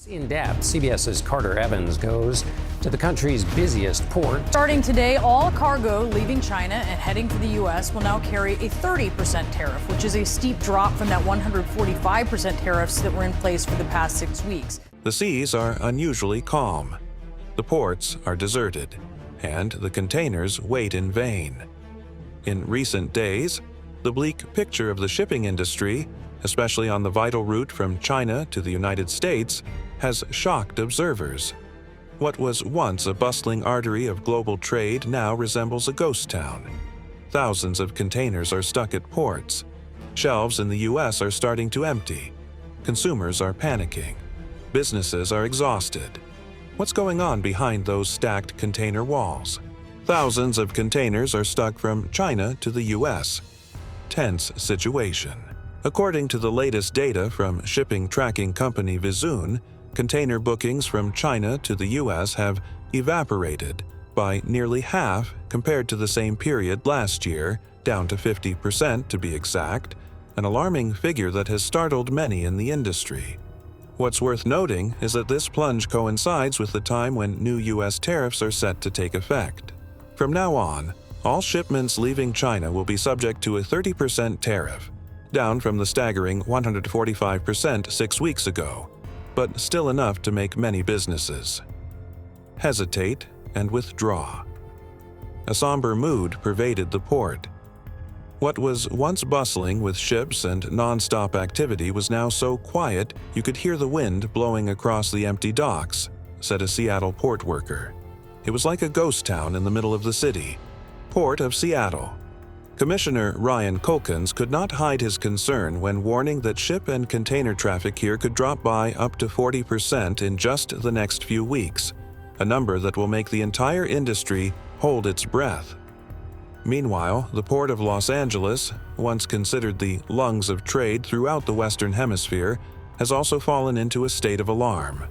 In depth, CBS's Carter Evans goes to the country's busiest port. Starting today, all cargo leaving China and heading to the U.S. will now carry a 30% tariff, which is a steep drop from that 145% tariffs that were in place for the past 6 weeks. The seas are unusually calm. The ports are deserted, and the containers wait in vain. In recent days, the bleak picture of the shipping industry, especially on the vital route from China to the United States, has shocked observers. What was once a bustling artery of global trade now resembles a ghost town. Thousands of containers are stuck at ports. Shelves in the U.S. are starting to empty. Consumers are panicking. Businesses are exhausted. What's going on behind those stacked container walls? Thousands of containers are stuck from China to the U.S. Tense situation. According to the latest data from shipping tracking company Vizoon, container bookings from China to the U.S. have evaporated by nearly half compared to the same period last year, down to 50% to be exact, an alarming figure that has startled many in the industry. What's worth noting is that this plunge coincides with the time when new U.S. tariffs are set to take effect. From now on, all shipments leaving China will be subject to a 30% tariff, down from the staggering 145% 6 weeks ago, but still enough to make many businesses hesitate and withdraw. A somber mood pervaded the port. What was once bustling with ships and non-stop activity was now so quiet you could hear the wind blowing across the empty docks, said a Seattle port worker. It was like a ghost town in the middle of the city. Port of Seattle. Commissioner Ryan Culkins could not hide his concern when warning that ship and container traffic here could drop by up to 40% in just the next few weeks, a number that will make the entire industry hold its breath. Meanwhile, the Port of Los Angeles, once considered the lungs of trade throughout the Western Hemisphere, has also fallen into a state of alarm.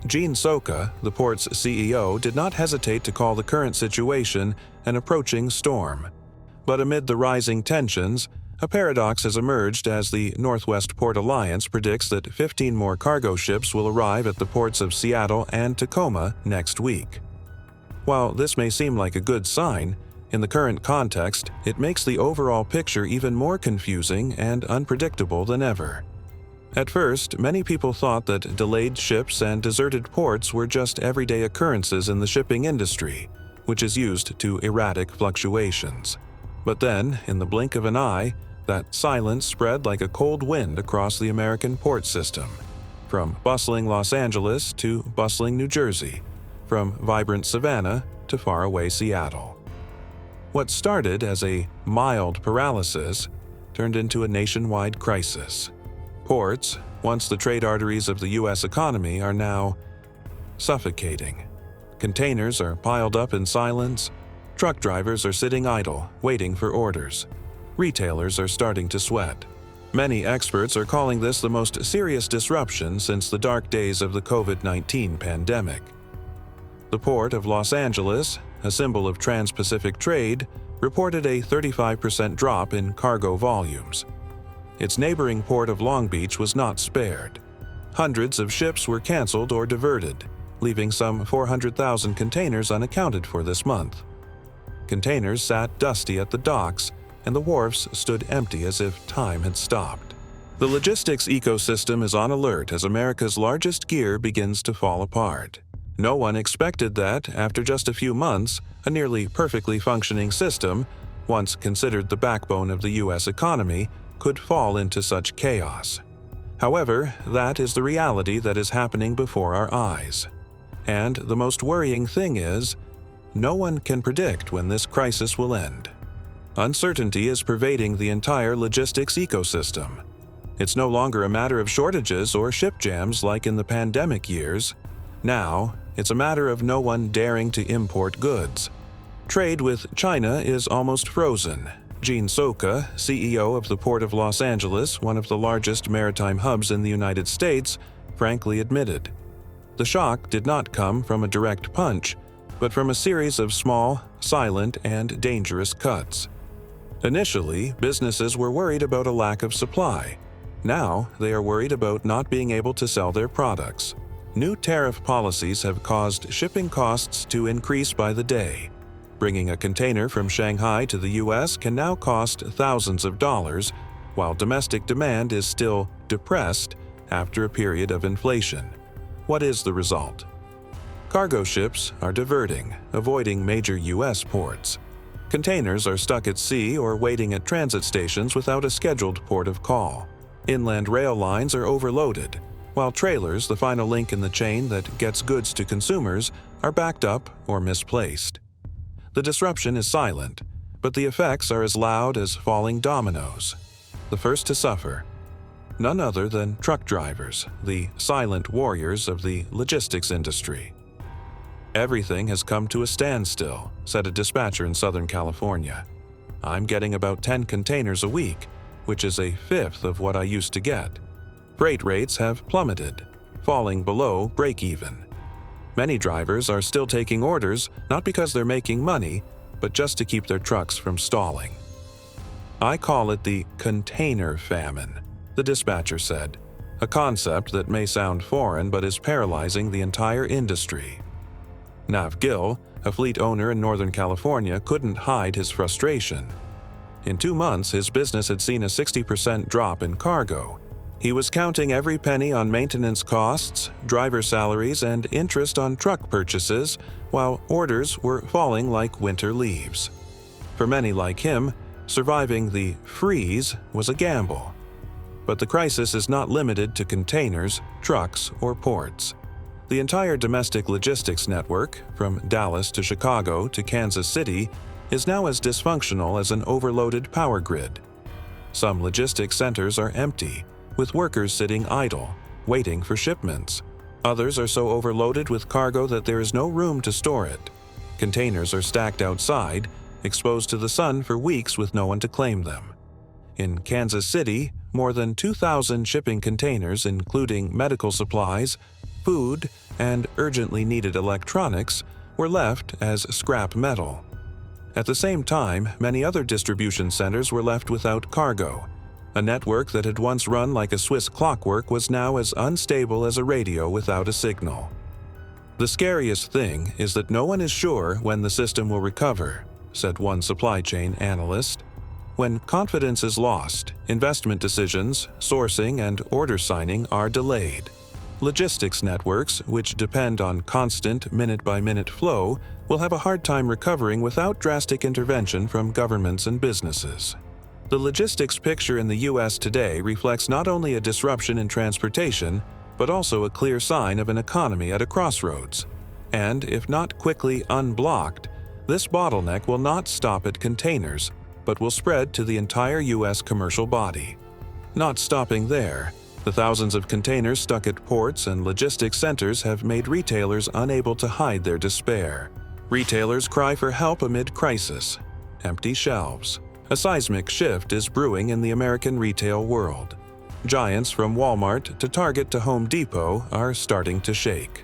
Gene Soka, the port's CEO, did not hesitate to call the current situation an approaching storm. But amid the rising tensions, a paradox has emerged as the Northwest Port Alliance predicts that 15 more cargo ships will arrive at the ports of Seattle and Tacoma next week. While this may seem like a good sign, in the current context, it makes the overall picture even more confusing and unpredictable than ever. At first, many people thought that delayed ships and deserted ports were just everyday occurrences in the shipping industry, which is used to erratic fluctuations. But then, in the blink of an eye, that silence spread like a cold wind across the American port system, from bustling Los Angeles to bustling New Jersey, from vibrant Savannah to faraway Seattle. What started as a mild paralysis turned into a nationwide crisis. Ports, once the trade arteries of the U.S. economy, are now suffocating. Containers are piled up in silence. Truck drivers are sitting idle, waiting for orders. Retailers are starting to sweat. Many experts are calling this the most serious disruption since the dark days of the COVID-19 pandemic. The Port of Los Angeles, a symbol of trans-Pacific trade, reported a 35% drop in cargo volumes. Its neighboring port of Long Beach was not spared. Hundreds of ships were canceled or diverted, leaving some 400,000 containers unaccounted for this month. Containers sat dusty at the docks, and the wharfs stood empty as if time had stopped. The logistics ecosystem is on alert as America's largest gear begins to fall apart. No one expected that, after just a few months, a nearly perfectly functioning system, once considered the backbone of the U.S. economy, could fall into such chaos. However, that is the reality that is happening before our eyes. And the most worrying thing is, no one can predict when this crisis will end. Uncertainty is pervading the entire logistics ecosystem. It's no longer a matter of shortages or ship jams like in the pandemic years. Now, it's a matter of no one daring to import goods. Trade with China is almost frozen. Gene Soka, CEO of the Port of Los Angeles, one of the largest maritime hubs in the United States, frankly admitted. The shock did not come from a direct punch, but from a series of small, silent, and dangerous cuts. Initially, businesses were worried about a lack of supply. Now, they are worried about not being able to sell their products. new tariff policies have caused shipping costs to increase by the day. Bringing a container from Shanghai to the U.S. can now cost thousands of dollars, while domestic demand is still depressed after a period of inflation. What is the result? Cargo ships are diverting, avoiding major U.S. ports. Containers are stuck at sea or waiting at transit stations without a scheduled port of call. Inland rail lines are overloaded, while trailers, the final link in the chain that gets goods to consumers, are backed up or misplaced. The disruption is silent, but the effects are as loud as falling dominoes. The first to suffer, none other than truck drivers, the silent warriors of the logistics industry. "Everything has come to a standstill," said a dispatcher in Southern California. "I'm getting about 10 containers a week, which is a fifth of what I used to get. Freight rates have plummeted, falling below break-even. Many drivers are still taking orders not because they're making money, but just to keep their trucks from stalling." "I call it the container famine," the dispatcher said, a concept that may sound foreign but is paralyzing the entire industry. Nav Gill, a fleet owner in Northern California, couldn't hide his frustration. In 2 months, his business had seen a 60% drop in cargo. He was counting every penny on maintenance costs, driver salaries, and interest on truck purchases, while orders were falling like winter leaves. For many like him, surviving the freeze was a gamble. But the crisis is not limited to containers, trucks, or ports. The entire domestic logistics network, from Dallas to Chicago to Kansas City, is now as dysfunctional as an overloaded power grid. Some logistics centers are empty, with workers sitting idle, waiting for shipments. Others are so overloaded with cargo that there is no room to store it. Containers are stacked outside, exposed to the sun for weeks with no one to claim them. In Kansas City, more than 2,000 shipping containers, including medical supplies, food, and urgently needed electronics, were left as scrap metal. At the same time, many other distribution centers were left without cargo. A network that had once run like a Swiss clockwork was now as unstable as a radio without a signal. "The scariest thing is that no one is sure when the system will recover," said one supply chain analyst. "When confidence is lost, investment decisions, sourcing, and order signing are delayed. Logistics networks, which depend on constant minute-by-minute flow, will have a hard time recovering without drastic intervention from governments and businesses." The logistics picture in the U.S. today reflects not only a disruption in transportation, but also a clear sign of an economy at a crossroads. And if not quickly unblocked, this bottleneck will not stop at containers, but will spread to the entire U.S. commercial body. Not stopping there, the thousands of containers stuck at ports and logistics centers have made retailers unable to hide their despair. Retailers cry for help amid crisis. Empty shelves. A seismic shift is brewing in the American retail world. Giants from Walmart to Target to Home Depot are starting to shake.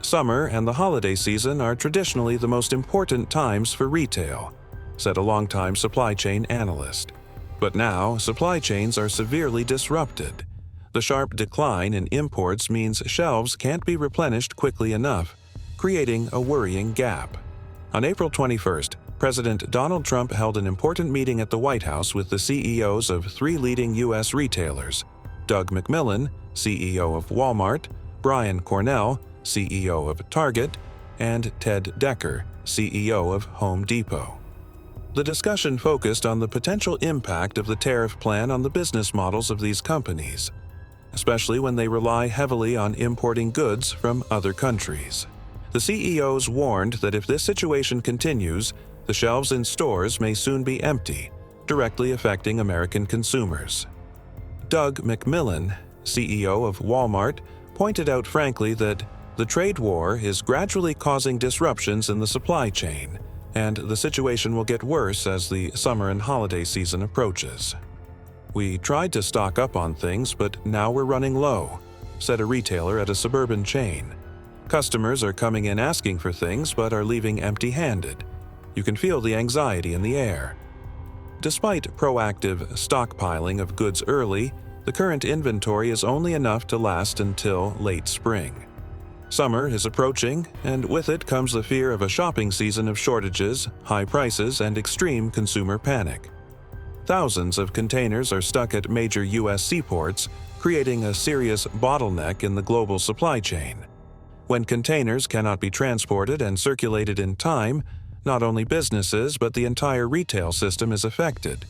Summer and the holiday season are traditionally the most important times for retail, said a longtime supply chain analyst. But now, supply chains are severely disrupted. The sharp decline in imports means shelves can't be replenished quickly enough, creating a worrying gap. On April 21st, President Donald Trump held an important meeting at the White House with the CEOs of 3 leading U.S. retailers: Doug McMillon, CEO of Walmart, Brian Cornell, CEO of Target, and Ted Decker, CEO of Home Depot. The discussion focused on the potential impact of the tariff plan on the business models of these companies, especially when they rely heavily on importing goods from other countries. The CEOs warned that if this situation continues, the shelves in stores may soon be empty, directly affecting American consumers. Doug McMillon, CEO of Walmart, pointed out frankly that the trade war is gradually causing disruptions in the supply chain, and the situation will get worse as the summer and holiday season approaches. "We tried to stock up on things, but now we're running low," said a retailer at a suburban chain. "Customers are coming in asking for things but are leaving empty-handed. You can feel the anxiety in the air." Despite proactive stockpiling of goods early, the current inventory is only enough to last until late spring. Summer is approaching, and with it comes the fear of a shopping season of shortages, high prices, and extreme consumer panic. Thousands of containers are stuck at major U.S. seaports, creating a serious bottleneck in the global supply chain. When containers cannot be transported and circulated in time, not only businesses but the entire retail system is affected.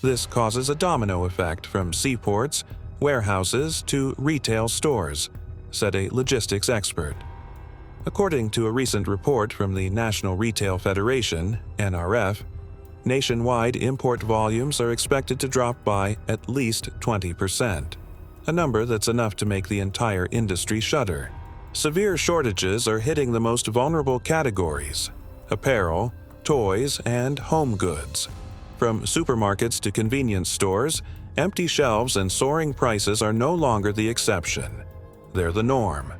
This causes a domino effect from seaports, warehouses, to retail stores, said a logistics expert. According to a recent report from the National Retail Federation, NRF, nationwide import volumes are expected to drop by at least 20%, a number that's enough to make the entire industry shudder. Severe shortages are hitting the most vulnerable categories: apparel, toys, and home goods. From supermarkets to convenience stores, empty shelves and soaring prices are no longer the exception. They're the norm.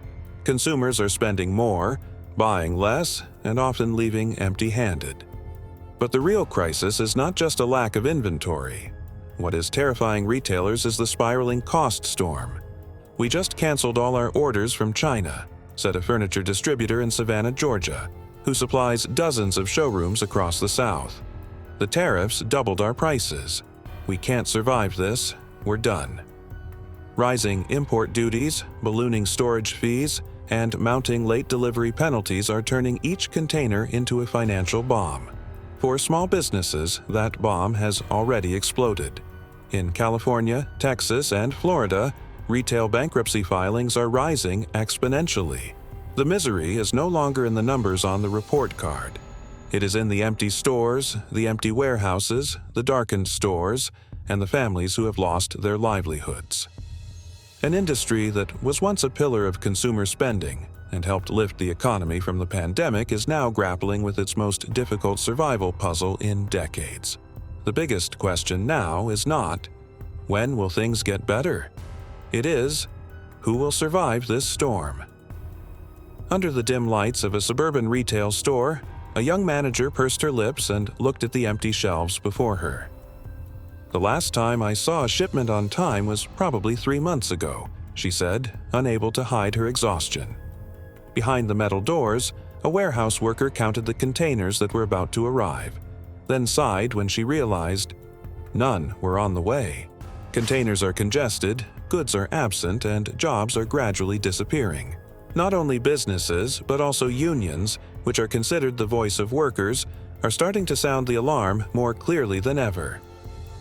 Consumers are spending more, buying less, and often leaving empty-handed. But the real crisis is not just a lack of inventory. What is terrifying retailers is the spiraling cost storm. "We just canceled all our orders from China," said a furniture distributor in Savannah, Georgia, who supplies dozens of showrooms across the South. "The tariffs doubled our prices. We can't survive this. We're done." Rising import duties, ballooning storage fees, and mounting late delivery penalties are turning each container into a financial bomb. For small businesses, that bomb has already exploded. In California, Texas, and Florida, retail bankruptcy filings are rising exponentially. The misery is no longer in the numbers on the report card. It is in the empty stores, the empty warehouses, the darkened stores, and the families who have lost their livelihoods. An industry that was once a pillar of consumer spending and helped lift the economy from the pandemic is now grappling with its most difficult survival puzzle in decades. The biggest question now is not, when will things get better? It is, who will survive this storm? Under the dim lights of a suburban retail store, a young manager pursed her lips and looked at the empty shelves before her. "The last time I saw a shipment on time was probably 3 months ago," she said, unable to hide her exhaustion. Behind the metal doors, a warehouse worker counted the containers that were about to arrive, then sighed when she realized none were on the way. Containers are congested, goods are absent, and jobs are gradually disappearing. Not only businesses, but also unions, which are considered the voice of workers, are starting to sound the alarm more clearly than ever.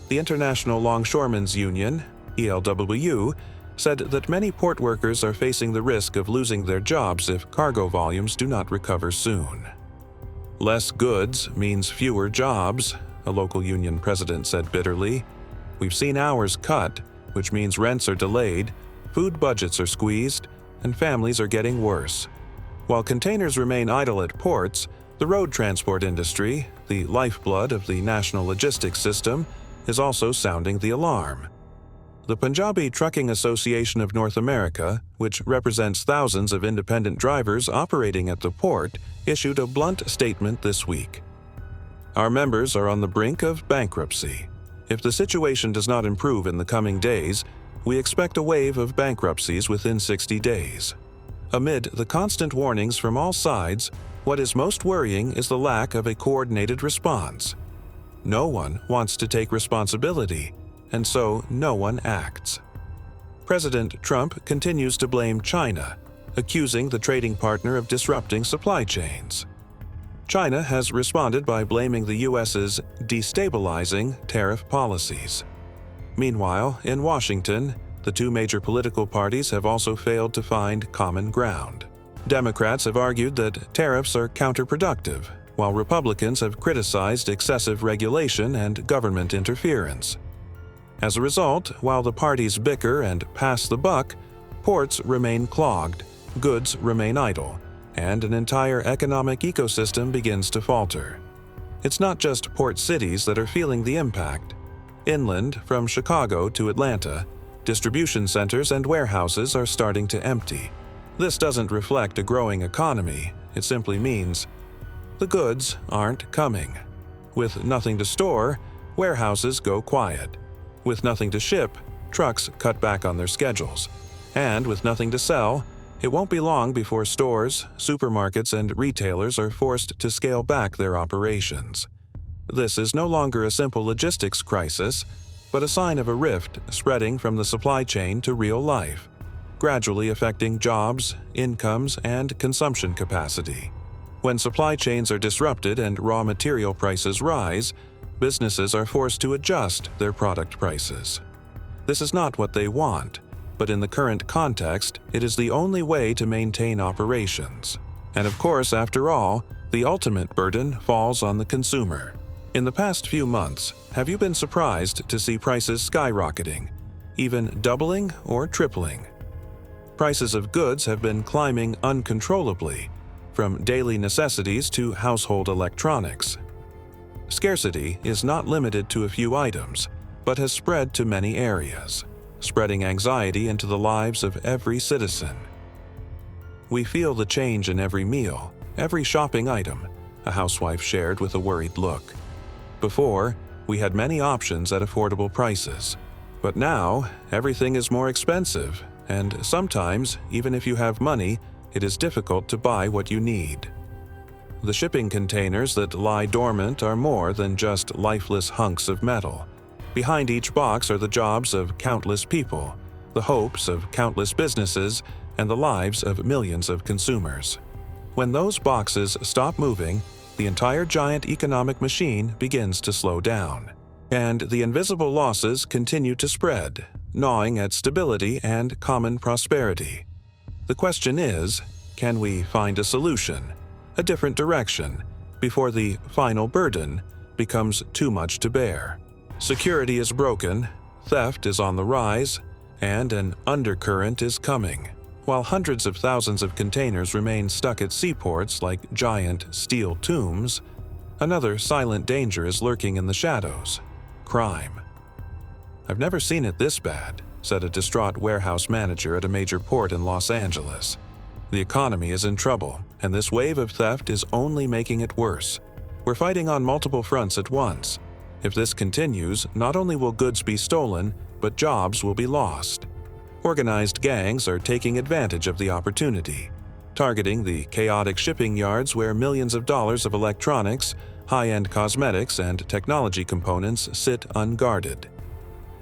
The International Longshoremen's Union, ELWU, said that many port workers are facing the risk of losing their jobs if cargo volumes do not recover soon. "Less goods means fewer jobs," a local union president said bitterly. "We've seen hours cut, which means rents are delayed, food budgets are squeezed, and families are getting worse." While containers remain idle at ports, the road transport industry, the lifeblood of the national logistics system, is also sounding the alarm. The Punjabi Trucking Association of North America, which represents thousands of independent drivers operating at the port, issued a blunt statement this week. "Our members are on the brink of bankruptcy. If the situation does not improve in the coming days, we expect a wave of bankruptcies within 60 days. Amid the constant warnings from all sides, what is most worrying is the lack of a coordinated response. No one wants to take responsibility, and so no one acts." President Trump continues to blame China, accusing the trading partner of disrupting supply chains. China has responded by blaming the U.S.'s destabilizing tariff policies. Meanwhile, in Washington, the two major political parties have also failed to find common ground. Democrats have argued that tariffs are counterproductive, while Republicans have criticized excessive regulation and government interference. As a result, while the parties bicker and pass the buck, ports remain clogged, goods remain idle, and an entire economic ecosystem begins to falter. It's not just port cities that are feeling the impact. Inland, from Chicago to Atlanta, distribution centers and warehouses are starting to empty. This doesn't reflect a growing economy, it simply means the goods aren't coming. With nothing to store, warehouses go quiet. With nothing to ship, trucks cut back on their schedules. And with nothing to sell, It won't be long before stores, supermarkets, and retailers are forced to scale back their operations. This is no longer a simple logistics crisis, but a sign of a rift spreading from the supply chain to real life, gradually affecting jobs, incomes, and consumption capacity. When supply chains are disrupted and raw material prices rise, businesses are forced to adjust their product prices. This is not what they want, but in the current context, it is the only way to maintain operations. And of course, after all, the ultimate burden falls on the consumer. In the past few months, have you been surprised to see prices skyrocketing, even doubling or tripling? Prices of goods have been climbing uncontrollably, from daily necessities to household electronics. Scarcity is not limited to a few items, but has spread to many areas, spreading anxiety into the lives of every citizen. We feel the change in every meal, every shopping item, a housewife shared with a worried look. Before, we had many options at affordable prices, but now everything is more expensive, and sometimes, even if you have money, it is difficult to buy what you need. The shipping containers that lie dormant are more than just lifeless hunks of metal. Behind each box are the jobs of countless people, the hopes of countless businesses, and the lives of millions of consumers. When those boxes stop moving, the entire giant economic machine begins to slow down. And the invisible losses continue to spread, gnawing at stability and common prosperity. The question is, can we find a solution, a different direction, before the final burden becomes too much to bear? Security is broken, theft is on the rise, and an undercurrent is coming. While hundreds of thousands of containers remain stuck at seaports like giant steel tombs, another silent danger is lurking in the shadows: crime. "I've never seen it this bad," said a distraught warehouse manager at a major port in Los Angeles. "The economy is in trouble, and this wave of theft is only making it worse. We're fighting on multiple fronts at once. If this continues, not only will goods be stolen, but jobs will be lost." Organized gangs are taking advantage of the opportunity, targeting the chaotic shipping yards where millions of dollars of electronics, high-end cosmetics, and technology components sit unguarded.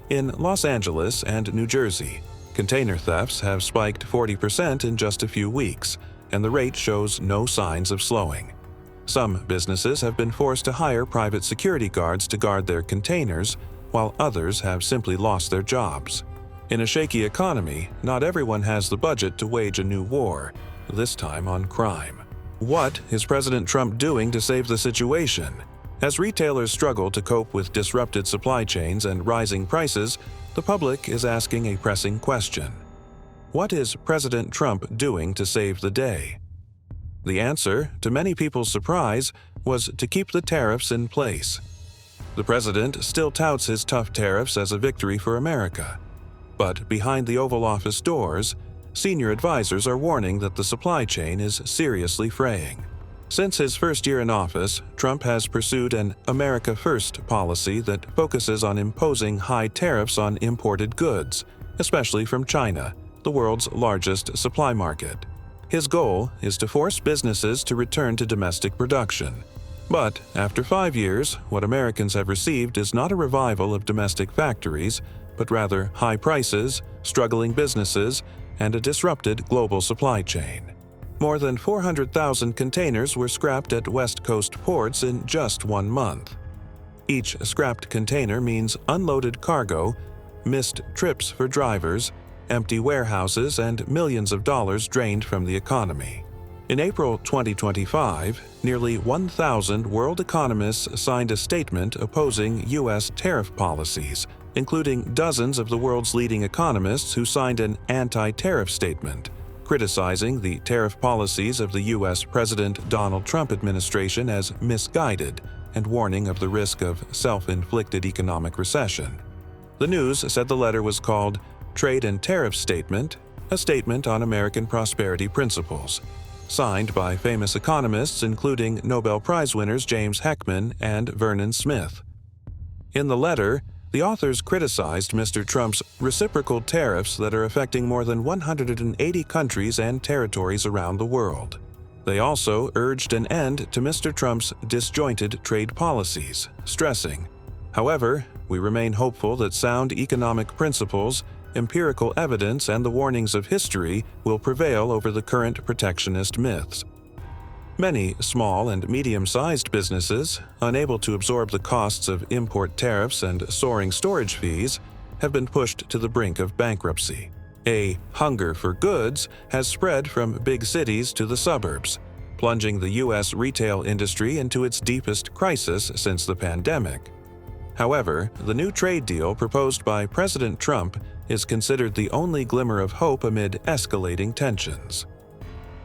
In Los Angeles and New Jersey, container thefts have spiked 40% in just a few weeks, and the rate shows no signs of slowing. Some businesses have been forced to hire private security guards to guard their containers, while others have simply lost their jobs. In a shaky economy, not everyone has the budget to wage a new war, this time on crime. What is President Trump doing to save the situation? As retailers struggle to cope with disrupted supply chains and rising prices, the public is asking a pressing question. What is President Trump doing to save the day? The answer, to many people's surprise, was to keep the tariffs in place. The president still touts his tough tariffs as a victory for America. But behind the Oval Office doors, senior advisors are warning that the supply chain is seriously fraying. Since his first year in office, Trump has pursued an America First policy that focuses on imposing high tariffs on imported goods, especially from China, the world's largest supply market. His goal is to force businesses to return to domestic production. But after 5 years, what Americans have received is not a revival of domestic factories, but rather high prices, struggling businesses, and a disrupted global supply chain. More than 400,000 containers were scrapped at West Coast ports in just 1 month. Each scrapped container means unloaded cargo, missed trips for drivers, empty warehouses, and millions of dollars drained from the economy. In April 2025, nearly 1,000 world economists signed a statement opposing U.S. tariff policies, including dozens of the world's leading economists who signed an anti-tariff statement, criticizing the tariff policies of the U.S. President Donald Trump administration as misguided and warning of the risk of self-inflicted economic recession. The news said the letter was called Trade and Tariff Statement, a statement on American prosperity principles, signed by famous economists including Nobel Prize winners James Heckman and Vernon Smith. In the letter, The authors criticized Mr. Trump's reciprocal tariffs that are affecting more than 180 countries and territories around the world. They also urged an end to Mr. Trump's disjointed trade policies, stressing, "However, we remain hopeful that sound economic principles, empirical evidence, and the warnings of history will prevail over the current protectionist myths." Many small and medium-sized businesses, unable to absorb the costs of import tariffs and soaring storage fees, have been pushed to the brink of bankruptcy. A hunger for goods has spread from big cities to the suburbs, plunging the U.S. retail industry into its deepest crisis since the pandemic. However, the new trade deal proposed by President Trump is considered the only glimmer of hope amid escalating tensions.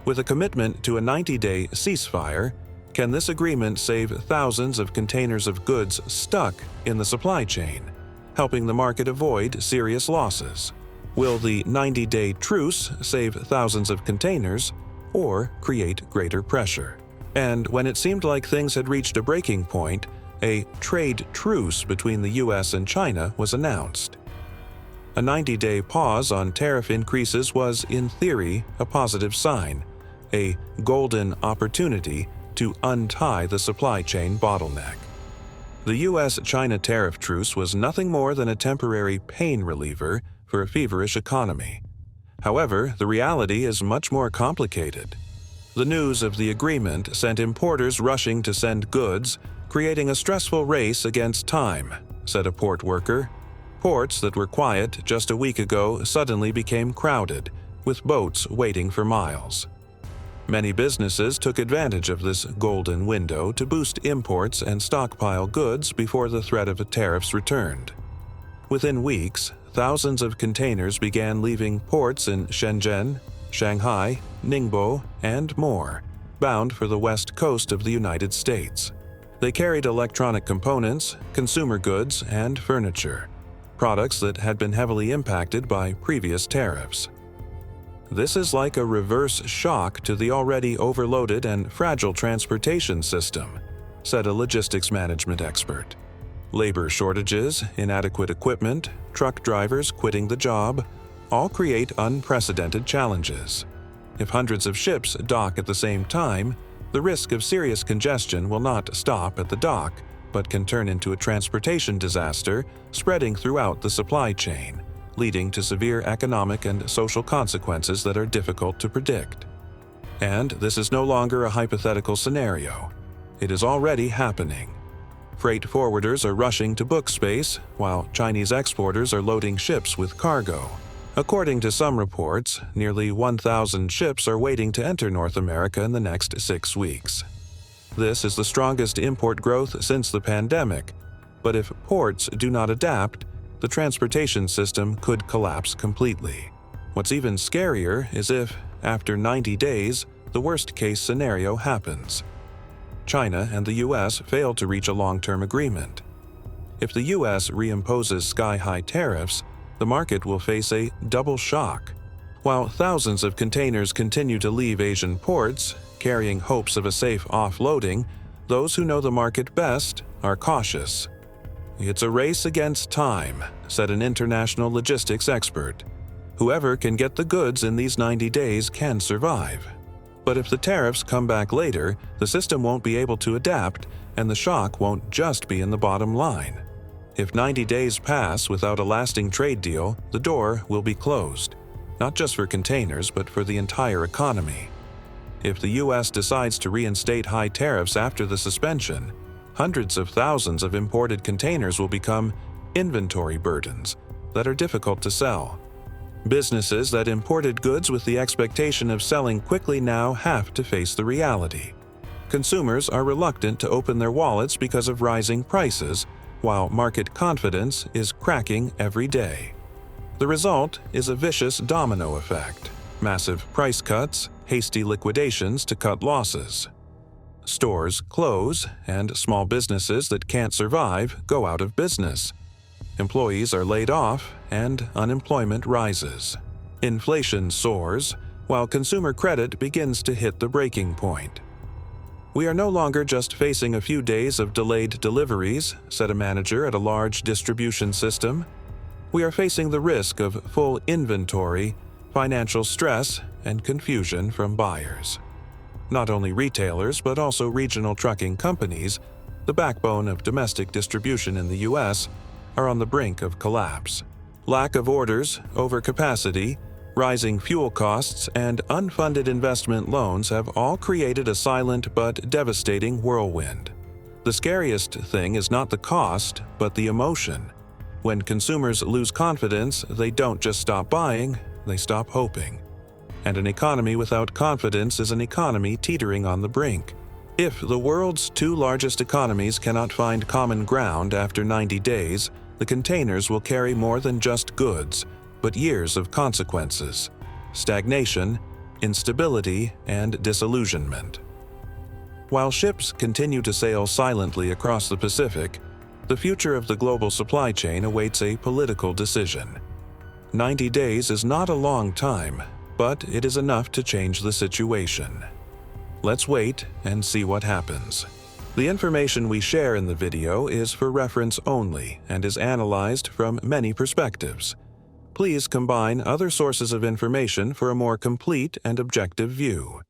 With a commitment to a 90-day ceasefire, can this agreement save thousands of containers of goods stuck in the supply chain, helping the market avoid serious losses? Will the 90-day truce save thousands of containers or create greater pressure? And when it seemed like things had reached a breaking point, a trade truce between the U.S. and China was announced. A 90-day pause on tariff increases was, in theory, a positive sign, a golden opportunity to untie the supply chain bottleneck. The U.S.-China tariff truce was nothing more than a temporary pain reliever for a feverish economy. However, the reality is much more complicated. The news of the agreement sent importers rushing to send goods, creating a stressful race against time, said a port worker. Ports that were quiet just a week ago suddenly became crowded, with boats waiting for miles. Many businesses took advantage of this golden window to boost imports and stockpile goods before the threat of tariffs returned. Within weeks, thousands of containers began leaving ports in Shenzhen, Shanghai, Ningbo, and more, bound for the west coast of the United States. They carried electronic components, consumer goods, and furniture, products that had been heavily impacted by previous tariffs. This is like a reverse shock to the already overloaded and fragile transportation system, said a logistics management expert. Labor shortages, inadequate equipment, truck drivers quitting the job, all create unprecedented challenges. If hundreds of ships dock at the same time, the risk of serious congestion will not stop at the dock, but can turn into a transportation disaster spreading throughout the supply chain, leading to severe economic and social consequences that are difficult to predict. And this is no longer a hypothetical scenario. It is already happening. Freight forwarders are rushing to book space, while Chinese exporters are loading ships with cargo. According to some reports, nearly 1,000 ships are waiting to enter North America in the next 6 weeks. This is the strongest import growth since the pandemic, but if ports do not adapt, the transportation system could collapse completely. What's even scarier is if, after 90 days, the worst-case scenario happens. China and the U.S. fail to reach a long-term agreement. If the U.S. reimposes sky-high tariffs, the market will face a double shock. While thousands of containers continue to leave Asian ports, carrying hopes of a safe offloading, those who know the market best are cautious. It's a race against time, said an international logistics expert. Whoever can get the goods in these 90 days can survive. But if the tariffs come back later, the system won't be able to adapt, and the shock won't just be in the bottom line. If 90 days pass without a lasting trade deal, the door will be closed, not just for containers, but for the entire economy. If the U.S. decides to reinstate high tariffs after the suspension, hundreds of thousands of imported containers will become inventory burdens that are difficult to sell. Businesses that imported goods with the expectation of selling quickly now have to face the reality. Consumers are reluctant to open their wallets because of rising prices, while market confidence is cracking every day. The result is a vicious domino effect: massive price cuts, hasty liquidations to cut losses. Stores close, and small businesses that can't survive go out of business. Employees are laid off, and unemployment rises. Inflation soars, while consumer credit begins to hit the breaking point. "We are no longer just facing a few days of delayed deliveries," said a manager at a large distribution system. "We are facing the risk of full inventory, financial stress, and confusion from buyers." Not only retailers, but also regional trucking companies, the backbone of domestic distribution in the U.S., are on the brink of collapse. Lack of orders, overcapacity, rising fuel costs, and unfunded investment loans have all created a silent but devastating whirlwind. The scariest thing is not the cost, but the emotion. When consumers lose confidence, they don't just stop buying, they stop hoping. And an economy without confidence is an economy teetering on the brink. If the world's two largest economies cannot find common ground after 90 days, the containers will carry more than just goods, but years of consequences: stagnation, instability, and disillusionment. While ships continue to sail silently across the Pacific, the future of the global supply chain awaits a political decision. 90 days is not a long time, but it is enough to change the situation. Let's wait and see what happens. The information we share in the video is for reference only and is analyzed from many perspectives. Please combine other sources of information for a more complete and objective view.